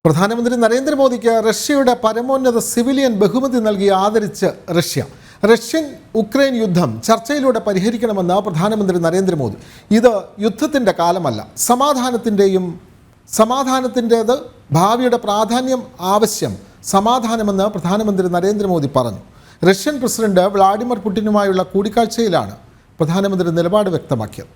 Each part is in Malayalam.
പ്രധാനമന്ത്രി നരേന്ദ്രമോദിക്ക് റഷ്യയുടെ പരമോന്നത സിവിലിയൻ ബഹുമതി നൽകി ആദരിച്ച് റഷ്യ. റഷ്യൻ ഉക്രൈൻ യുദ്ധം ചർച്ചയിലൂടെ പരിഹരിക്കണമെന്ന് പ്രധാനമന്ത്രി നരേന്ദ്രമോദി. ഇത് യുദ്ധത്തിൻ്റെ കാലമല്ല, സമാധാനത്തിൻ്റേത്, ഭാവിയുടെ പ്രാധാന്യം ആവശ്യം സമാധാനമെന്ന് പ്രധാനമന്ത്രി നരേന്ദ്രമോദി പറഞ്ഞു. റഷ്യൻ പ്രസിഡന്റ് വ്ളാഡിമിർ പുടിനുമായുള്ള കൂടിക്കാഴ്ചയിലാണ് പ്രധാനമന്ത്രി നിലപാട് വ്യക്തമാക്കിയത്.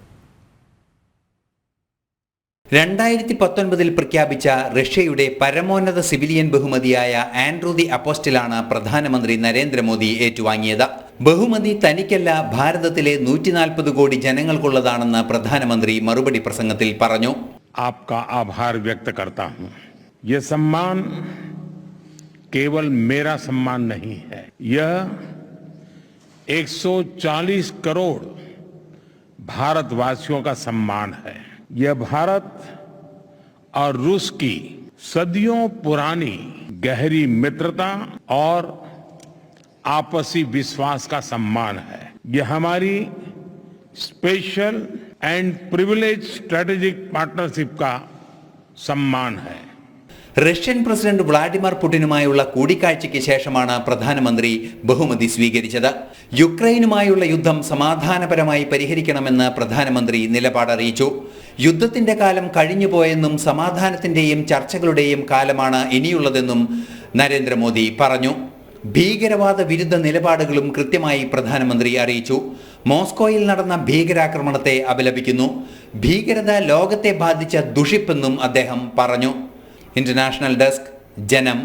2019 പ്രഖ്യാപിച്ച റഷ്യയുടെ പരമോന്നത സിവിലിയൻ ബഹുമതിയായ ആൻഡ്രൂ ദി അപ്പോസ്റ്റലാണ് പ്രധാനമന്ത്രി നരേന്ദ്രമോദി ഏറ്റുവാങ്ങിയത്. ബഹുമതി തനിക്കല്ല, ഭാരതത്തിലെ 140 കോടി ജനങ്ങൾക്കുള്ളതാണെന്ന് പ്രധാനമന്ത്രി മറുപടി പ്രസംഗത്തിൽ പറഞ്ഞു. आपका आभार व्यक्त करता हूं. यह सम्मान केवल मेरा सम्मान नहीं है, यह 140 करोड़ भारतवासियों का सम्मान है. यह भारत और रूस की सदियों पुरानी गहरी मित्रता और आपसी विश्वास का सम्मान है. यह हमारी special and privilege strategic partnership का सम्मान है. റഷ്യൻ പ്രസിഡന്റ് വ്ളാഡിമിർ പുടിനുമായുള്ള കൂടിക്കാഴ്ചയ്ക്ക് ശേഷമാണ് പ്രധാനമന്ത്രി ബഹുമതി സ്വീകരിച്ചത്. യുക്രൈനുമായുള്ള യുദ്ധം സമാധാനപരമായി പരിഹരിക്കണമെന്ന് പ്രധാനമന്ത്രി നിലപാടറിയിച്ചു. യുദ്ധത്തിന്റെ കാലം കഴിഞ്ഞുപോയെന്നും സമാധാനത്തിന്റെയും ചർച്ചകളുടെയും കാലമാണ് ഇനിയുള്ളതെന്നും നരേന്ദ്രമോദി പറഞ്ഞു. ഭീകരവാദ വിരുദ്ധ നിലപാടുകളും കൃത്യമായി പ്രധാനമന്ത്രി അറിയിച്ചു. മോസ്കോയിൽ നടന്ന ഭീകരാക്രമണത്തെ അപലപിക്കുന്നു. ഭീകരത ലോകത്തെ ബാധിച്ച ദുഷിപ്പെന്നും അദ്ദേഹം പറഞ്ഞു. ഇന്റർനാഷണൽ ഡെസ്ക്, ജനം.